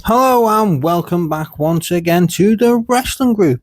Hello and welcome back once again to the Wrestling Group.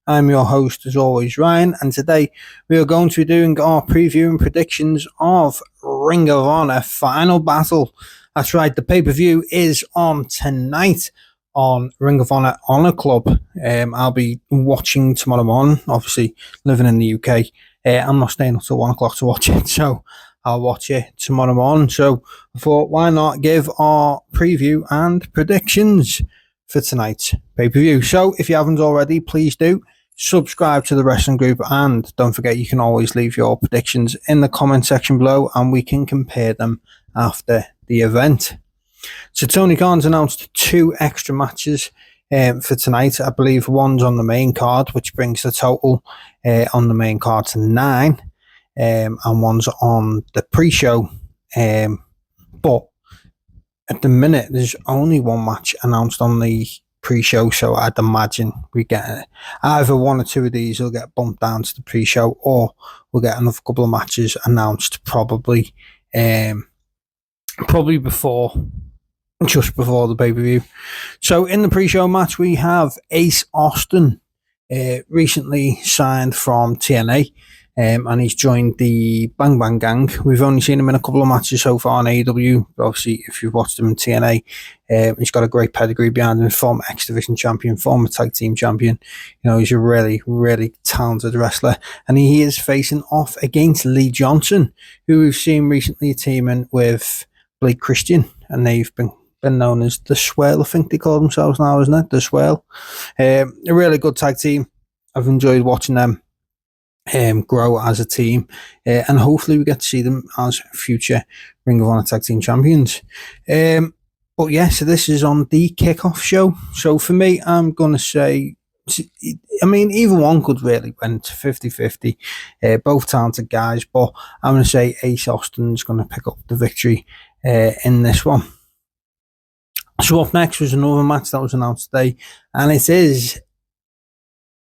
I'm your host as always, Ryan, and today we are going to be doing our preview and predictions of Ring of Honor Final Battle. That's right, the pay-per-view is on tonight on Ring of Honor Club. I'll be watching tomorrow morning, obviously living in the UK. I'm not staying until 1 o'clock to watch it, so I'll watch it tomorrow morning. So I thought, why not give our preview and predictions for tonight's pay-per-view. So if you haven't already, please do subscribe to the Wrestling Group, and don't forget you can always leave your predictions in the comment section below and we can compare them after the event. So Tony Khan's announced 2 extra matches for tonight. I believe one's on the main card, which brings the total on the main card to 9. And one's on the pre-show. But at the minute, there's only one match announced on the pre-show, so I'd imagine we get either 1 or 2 of these will get bumped down to the pre-show, or we'll get another couple of matches announced probably just before the pay-per-view. So in the pre-show match, we have Ace Austin, recently signed from TNA. And he's joined the Bang Bang Gang. We've only seen him in a couple of matches so far on AEW. Obviously, if you've watched him in TNA, he's got a great pedigree behind him. Former X Division champion, former tag team champion. You know, he's a really, really talented wrestler. And he is facing off against Lee Johnson, who we've seen recently teaming with Blake Christian. And they've been known as the Swirl, I think they call themselves now, isn't it? The Swirl. A really good tag team. I've enjoyed watching them grow as a team, and hopefully we get to see them as future Ring of Honor Tag Team Champions. But yeah, so this is on the kickoff show. So for me, I'm going to say, I mean, either one could really win to 50-50. Both talented guys, but I'm going to say Ace Austin's going to pick up the victory in this one. So up next was another match that was announced today, and it is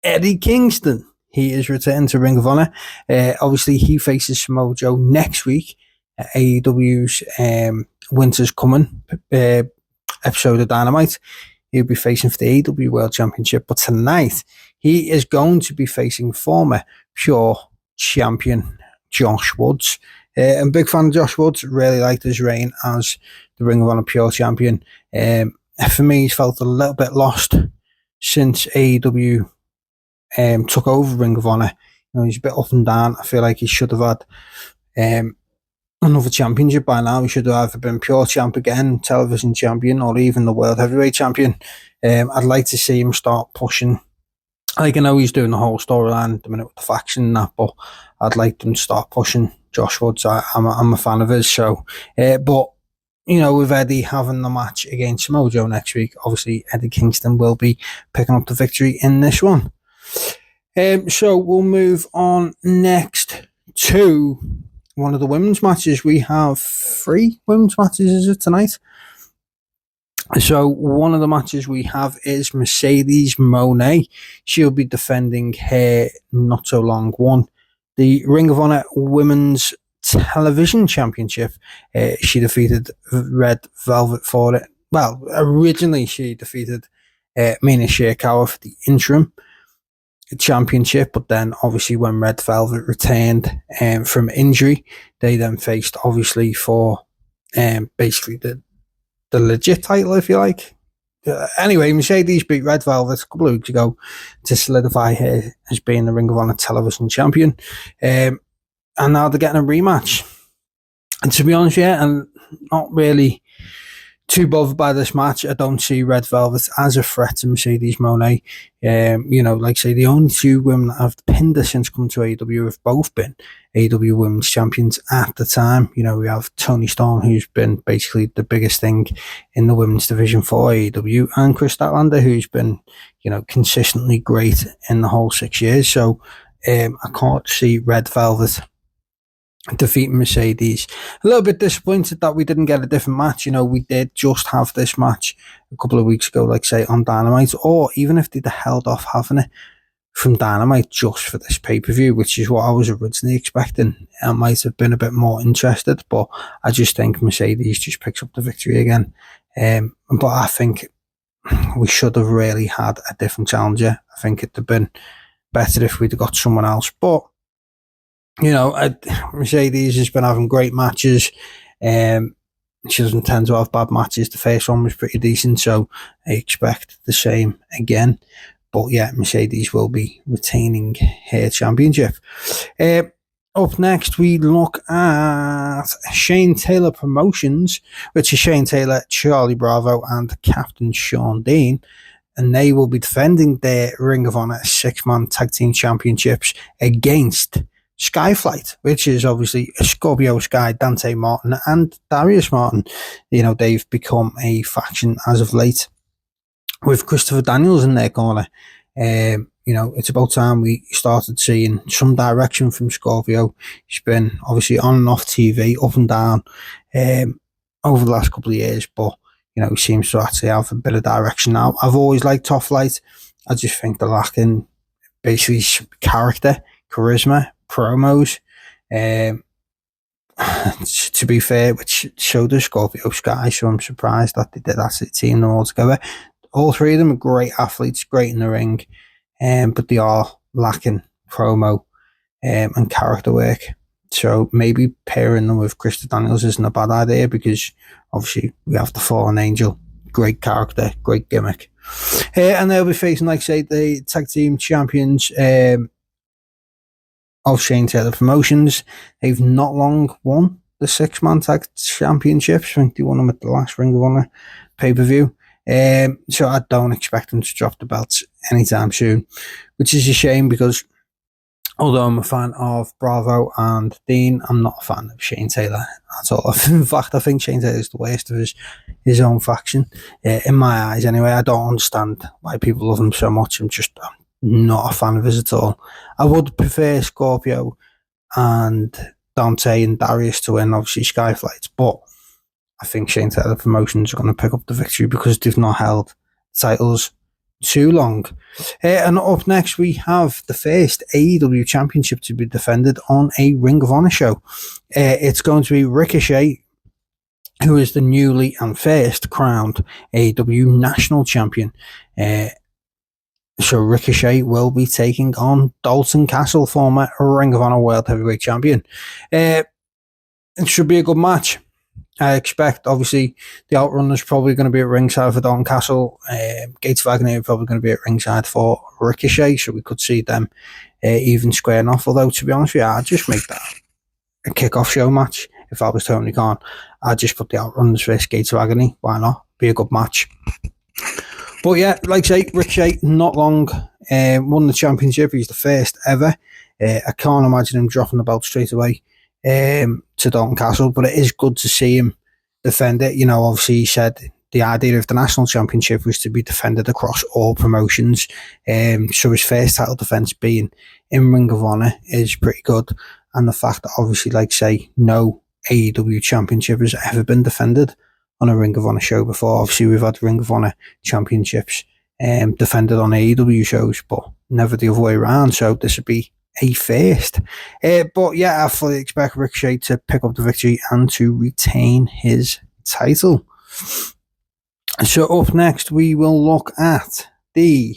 Eddie Kingston. He is returning to Ring of Honor. Obviously, he faces Samoa Joe next week at AEW's Winter's Coming episode of Dynamite. He'll be facing for the AEW World Championship. But tonight, he is going to be facing former Pure Champion Josh Woods. I'm a big fan of Josh Woods. Really liked his reign as the Ring of Honor Pure Champion. For me, he's felt a little bit lost since AEW took over Ring of Honor. You know, he's a bit up and down. I feel like he should have had another championship by now. He should have either been Pure Champ again, Television Champion, or even the World Heavyweight Champion. I'd like to see him start pushing. Like, I know he's doing the whole storyline at the minute with the faction and that, but I'd like them to start pushing Josh Woods. I'm a fan of his, so but you know, with Eddie having the match against Samoa Joe next week, obviously Eddie Kingston will be picking up the victory in this one. So we'll move on next to one of the women's matches. We have 3 women's matches, is it, tonight? So one of the matches we have is Mercedes Moné. She'll be defending her not so long won the Ring of Honor Women's Television Championship. She defeated Red Velvet for it. Well, originally she defeated Mina Shirakawa for the interim championship, but then obviously when Red Velvet returned from injury, they then faced obviously for basically the legit title, if you like. Anyway, Mercedes beat Red Velvet a couple of weeks ago to solidify her as being the Ring of Honor Television Champion, and now they're getting a rematch. And to be honest, yeah, I'm not really too bothered by this match. I don't see Red Velvet as a threat to Mercedes Moné. You know, like I say, the only 2 women that have pinned her since coming to AEW have both been AEW Women's Champions at the time. You know, we have Toni Storm, who's been basically the biggest thing in the women's division for AEW, and Kris Statlander, who's been, you know, consistently great in the whole 6 years. So I can't see Red Velvet defeating Mercedes. A little bit disappointed that we didn't get a different match. You know, we did just have this match a couple of weeks ago, like say on Dynamite, or even if they'd held off having it from Dynamite just for this pay-per-view, which is what I was originally expecting, I might have been a bit more interested, but I just think Mercedes just picks up the victory again. But I think we should have really had a different challenger. I think it'd have been better if we'd have got someone else. But, Mercedes has been having great matches. She doesn't tend to have bad matches. The first one was pretty decent, so I expect the same again. But yeah, Mercedes will be retaining her championship. Up next, we look at Shane Taylor Promotions, which is Shane Taylor, Charlie Bravo, and Captain Sean Dean. And they will be defending their Ring of Honor 6-man tag team championships against Skyflight, which is obviously Scorpio Sky, Dante Martin, and Darius Martin. They've become a faction as of late with Christopher Daniels in their corner. It's about time we started seeing some direction from Scorpio. He's been obviously on and off TV, up and down, over the last couple of years, but he seems to actually have a bit of direction now. I've always liked Top Flight. I just think they're lacking basically character, charisma, promos. To be fair, which so does Scorpio Sky, so I'm surprised that they did actually team them all together. All three of them are great athletes, great in the ring, but they are lacking promo and character work. So maybe pairing them with Christopher Daniels isn't a bad idea, because obviously we have the Fallen Angel, great character, great gimmick. And they'll be facing, like I say, the tag team champions of Shane Taylor Promotions. They've not long won the 6-man tag championships. I think they won them at the last Ring of Honor pay-per-view. So I don't expect them to drop the belts anytime soon, which is a shame, because although I'm a fan of Bravo and Dean, I'm not a fan of Shane Taylor at all. In fact, I think Shane Taylor is the worst of his own faction, in my eyes anyway. I don't understand why people love him so much. I'm not a fan of his at all. I would prefer Scorpio and Dante and Darius to win, obviously Skyflight, but I think Shane Taylor Promotions are going to pick up the victory because they've not held titles too long. And up next, we have the first AEW Championship to be defended on a Ring of Honor show. It's going to be Ricochet, who is the newly and first crowned AEW National Champion. So Ricochet will be taking on Dalton Castle, former Ring of Honor World Heavyweight Champion. It should be a good match. I expect, obviously, the Outrunner's probably going to be at ringside for Dalton Castle. Gates Wagner are probably going to be at ringside for Ricochet, so we could see them even squaring off. Although, to be honest with you, I'd just make that a kick-off show match. If I was Tony Khan, I'd just put the Outrunners versus Gates Wagner. Why not? Be a good match. But yeah, like I say, Ricochet, not long, won the championship. He's the first ever. I can't imagine him dropping the belt straight away to Dalton Castle, but it is good to see him defend it. Obviously he said the idea of the national championship was to be defended across all promotions. So his first title defense being in Ring of Honor is pretty good. And the fact that obviously, like I say, no AEW championship has ever been defended on a Ring of Honor show before. Obviously, we've had Ring of Honor championships defended on AEW shows, but never the other way around. So this would be a first. But yeah, I fully expect Ricochet to pick up the victory and to retain his title. So up next, we will look at the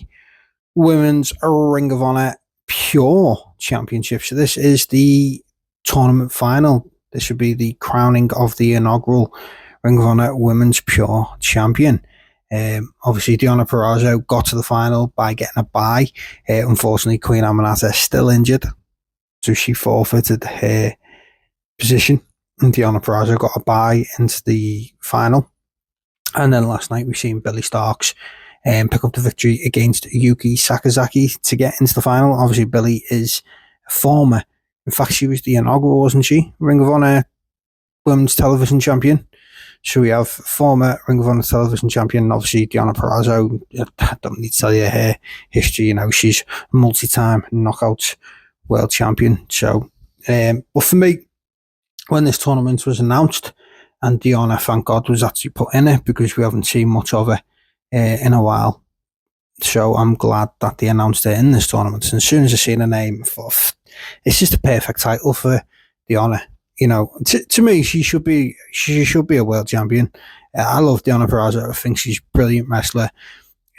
Women's Ring of Honor Pure Championship. So this is the tournament final. This should be the crowning of the inaugural Ring of Honor Women's Pure Champion. Obviously, Deonna Purrazzo got to the final by getting a bye. Unfortunately, Queen Aminata is still injured, so she forfeited her position. And Deonna Purrazzo got a bye into the final. And then last night, we've seen Billy Starks pick up the victory against Yuki Sakazaki to get into the final. Obviously, Billy is a former, in fact, she was the inaugural, wasn't she? Ring of Honor Women's Television Champion. So we have former Ring of Honor Television Champion, obviously Deonna Purrazzo. I don't need to tell you her history. She's a multi-time knockout world champion. So, but for me, when this tournament was announced, and Deonna, thank God, was actually put in it, because we haven't seen much of her in a while. So I'm glad that they announced her in this tournament. And as soon as I seen her name, I thought, it's just a perfect title for Deonna. to me, she should be a world champion. I love Deonna Purrazzo. I think she's a brilliant wrestler.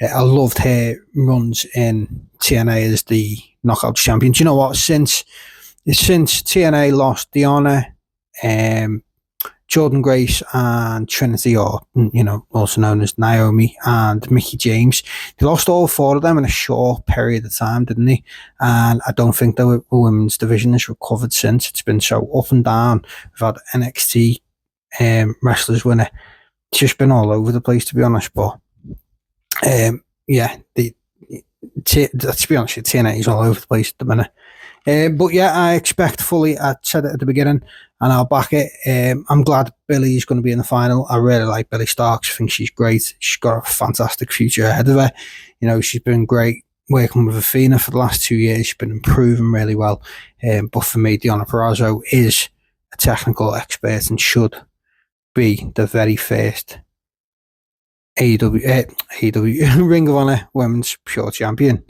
I loved her runs in TNA as the Knockouts champion. Do you know what? Since TNA lost Deonna, Jordan Grace and Trinity, or also known as Naomi and Mickie James, they lost all four of them in a short period of time, didn't they? And I don't think the women's division has recovered since. It's been so up and down. We've had NXT wrestlers win it. It's just been all over the place, to be honest. But let's be honest, TNA is all over the place at the minute. But yeah, I expect fully. I said it at the beginning, and I'll back it. I'm glad Billy's going to be in the final. I really like Billy Starks. I think she's great. She's got a fantastic future ahead of her. She's been great working with Athena for the last 2 years. She's been improving really well. But for me, Deonna Purrazzo is a technical expert and should be the very first AEW Ring of Honor Women's Pure Champion.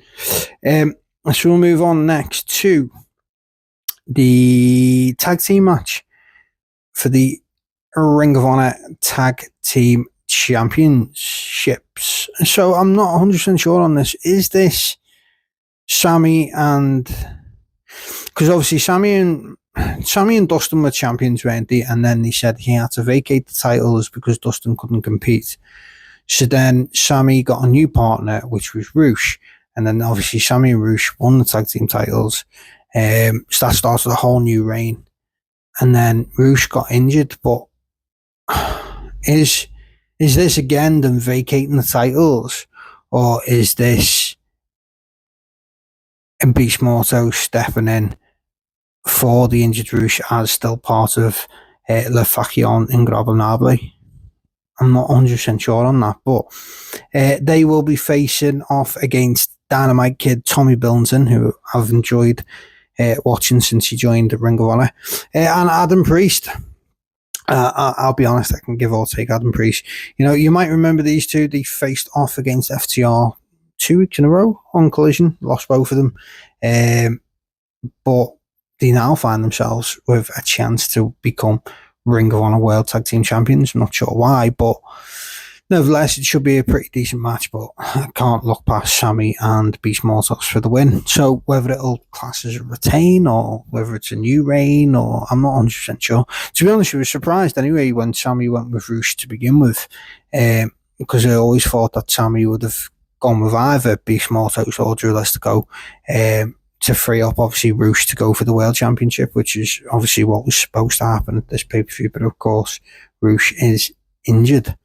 So we'll move on next to the tag team match for the Ring of Honor Tag Team Championships. So I'm not 100% sure on this. Is this Sammy and... Because obviously Sammy and Dustin were champions, weren't they? And then they said he had to vacate the titles because Dustin couldn't compete. So then Sammy got a new partner, which was ROH. And then obviously Sammy and ROH won the tag team titles. So that started a whole new reign. And then ROH got injured. But is this again them vacating the titles? Or is this Beast Morto stepping in for the injured ROH as still part of La Faction Ingobernable? I'm not 100% sure on that, but they will be facing off against Dynamite Kid Tommy Billington, who I've enjoyed watching since he joined Ring of Honor, and Adam Priest. I'll be honest, I can give or take Adam Priest. You might remember these two. They faced off against FTR 2 weeks in a row on Collision, lost both of them, but they now find themselves with a chance to become Ring of Honor World Tag Team Champions. I'm not sure why, but nevertheless, it should be a pretty decent match, but I can't look past Sammy and Beast Mortos for the win. So whether it'll class as a retain or whether it's a new reign, or I'm not 100% sure. To be honest, I was surprised anyway when Sammy went with ROH to begin with, because I always thought that Sammy would have gone with either Beast Mortos or Drew Lestico, to free up obviously ROH to go for the World Championship, which is obviously what was supposed to happen at this pay-per-view, but of course ROH is injured.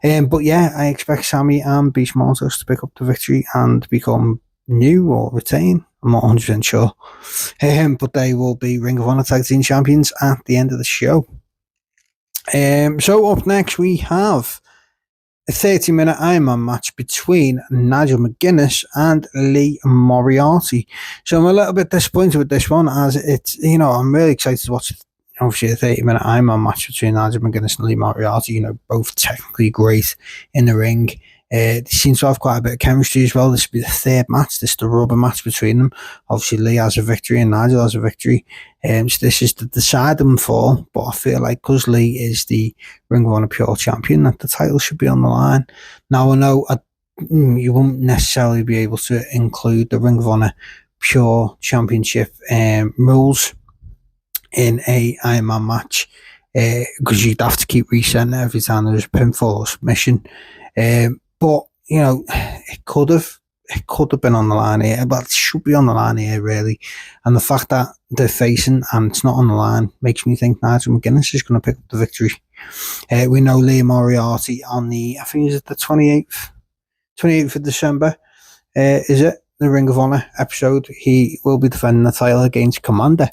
But yeah, I expect Sammy and Beast Mortos to pick up the victory and become new or retain. I'm not 100% sure. But they will be Ring of Honor Tag Team Champions at the end of the show. So up next we have a 30-minute Ironman match between Nigel McGuinness and Lee Moriarty. So I'm a little bit disappointed with this one, as it's, I'm really excited to watch, obviously, a 30-minute Ironman match between Nigel McGuinness and Lee Moriarty, both technically great in the ring. They seem to have quite a bit of chemistry as well. This will be the third match. This is the rubber match between them. Obviously, Lee has a victory and Nigel has a victory. So this is to decide them for. But I feel like because Lee is the Ring of Honor Pure Champion, that the title should be on the line. Now, I know you won't necessarily be able to include the Ring of Honor Pure Championship rules in a Ironman match, because you'd have to keep resetting it every time there's a pinfall or submission. But it could have been on the line here, but it should be on the line here really. And the fact that they're facing and it's not on the line makes me think Nigel McGuinness is going to pick up the victory. We know Lee Moriarty on the, I think it's the 28th of December, is it? The Ring of Honor episode. He will be defending the title against Commander.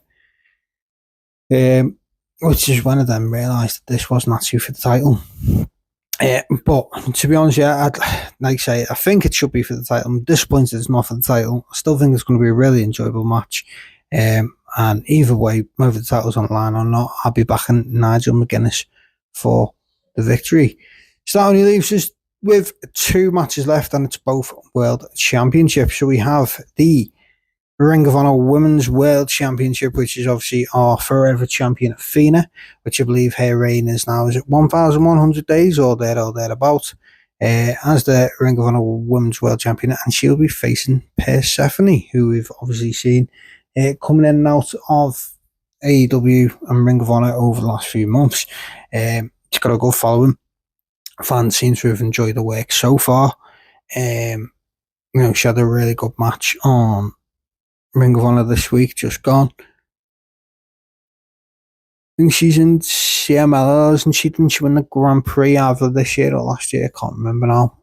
Which is one of them realised that this wasn't actually for the title. But to be honest, I'd like to say I think it should be for the title. I'm disappointed it's not for the title. I still think it's going to be a really enjoyable match. And either way, whether the title's on the line or not, I'll be backing Nigel McGuinness for the victory. So that only leaves us with 2 matches left, and it's both World Championships. So we have the Ring of Honor Women's World Championship, which is obviously our forever champion Athena, which I believe her reign is now, is it 1,100 days or thereabout, as the Ring of Honor Women's World Champion, and she'll be facing Persephone, who we've obviously seen coming in and out of AEW and Ring of Honor over the last few months. It's got to go follow him. Fans seem to have enjoyed the work so far. She had a really good match on Ring of Honor this week, just gone. I think she's in CMLL, isn't she? Didn't she win the Grand Prix either this year or last year? I can't remember now.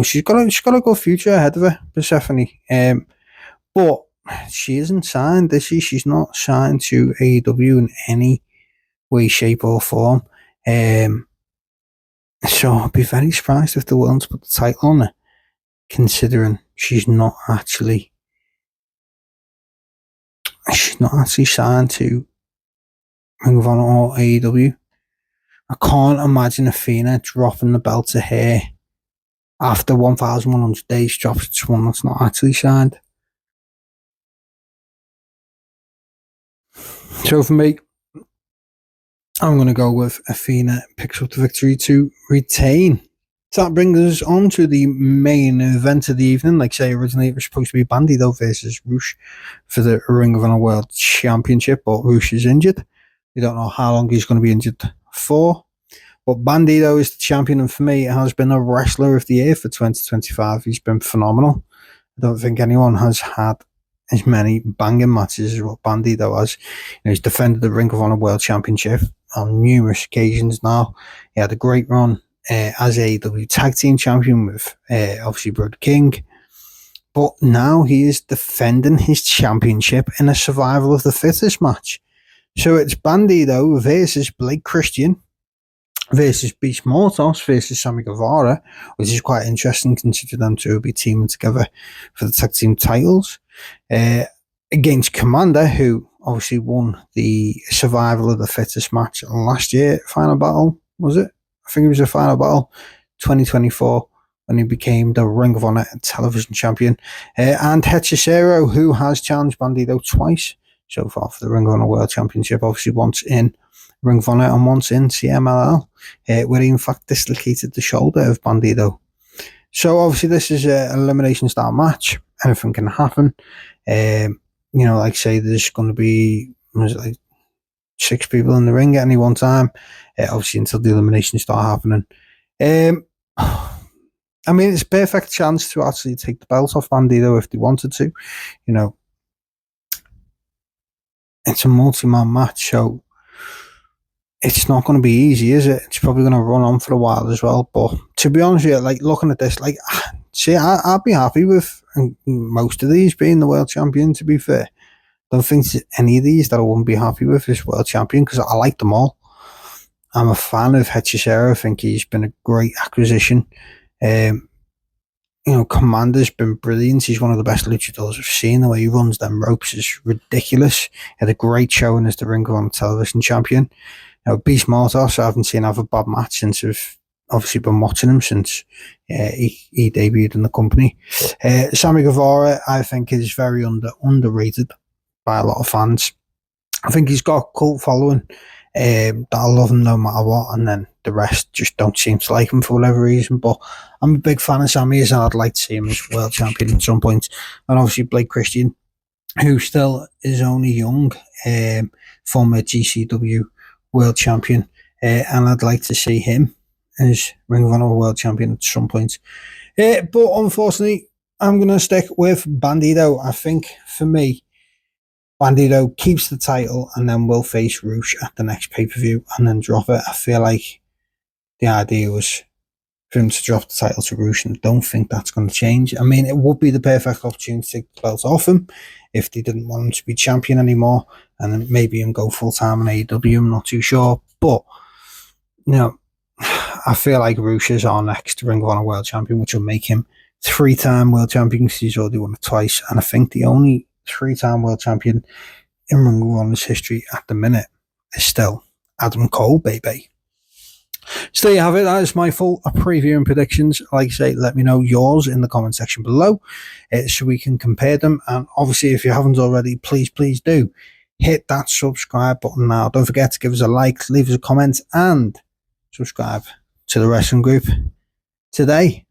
She's got a good future ahead of her, Persephone. But she isn't signed, is she? She's not signed to AEW in any way, shape, or form. So I'd be very surprised if they're willing to put the title on her, considering she's not actually signed to Ring of Honor or AEW. I can't imagine Athena dropping the belt to her after 1,100 days, drops it to one that's not actually signed. So for me, I'm going to go with Athena picks up the victory to retain. So that brings us on to the main event of the evening. Like I say, originally it was supposed to be Bandido versus ROH for the Ring of Honor World Championship, but ROH is injured. We don't know how long he's going to be injured for. But Bandido is the champion, and for me, it has been a wrestler of the year for 2025. He's been phenomenal. I don't think anyone has had as many banging matches as what Bandido has. He's defended the Ring of Honor World Championship on numerous occasions now. He had a great run as AEW Tag Team Champion with obviously Brody King. But now he is defending his championship in a survival of the fittest match. So it's Bandido versus Blake Christian versus Beast Mortos versus Sammy Guevara, which is quite interesting considering them two will be teaming together for the tag team titles. Against Commander, who obviously won the survival of the fittest match last year, Final Battle, was it? I think it was the Final Battle 2024 when he became the Ring of Honor television champion. And Hechicero, who has challenged Bandido twice so far for the Ring of Honor World Championship, obviously once in Ring of Honor and once in CMLL, where he in fact dislocated the shoulder of Bandido. So obviously this is an elimination style match. Anything can happen. Like I say, there's going to be 6 people in the ring at any one time, obviously until the eliminations start happening. It's a perfect chance to actually take the belt off Bandido if they wanted to. It's a multi-man match, so it's not going to be easy, is it? It's probably going to run on for a while as well. But to be honest with you, looking at this, I'd be happy with most of these being the world champion, to be fair. I don't think there's any of these that I wouldn't be happy with as world champion, because I like them all. I'm a fan of Hechicero. I think he's been a great acquisition. Commander's been brilliant. He's one of the best luchadors I've seen. The way he runs them ropes is ridiculous. He had a great showing as the Ring of Honor television champion. Beast Mortos, I haven't seen have a bad match since I've obviously been watching him since he debuted in the company. Sammy Guevara, I think, is very underrated by a lot of fans. I think he's got a cult following that'll love him no matter what, and then the rest just don't seem to like him for whatever reason. But I'm a big fan of Sammy's, and I'd like to see him as world champion at some point. And obviously Blake Christian, who still is only young, former GCW world champion, and I'd like to see him as Ring of Honor world champion at some point. But unfortunately, I'm going to stick with Bandido. I think, for me, Bandido keeps the title and then will face ROH at the next pay-per-view and then drop it. I feel like the idea was for him to drop the title to ROH, and I don't think that's going to change. It would be the perfect opportunity to take the belt off him if they didn't want him to be champion anymore, and then maybe him go full-time in AEW. I'm not too sure. But, I feel like ROH is our next Ring of Honor world champion, which will make him 3-time world champion because he's already won it twice. And I think the only 3-time world champion in Ring of Honor's history at the minute is still Adam Cole, baby. So there you have it. That is my full preview and predictions. Like I say, let me know yours in the comment section below so we can compare them. And obviously, if you haven't already, please do hit that subscribe button now. Don't forget to give us a like, leave us a comment, and subscribe to the wrestling group today.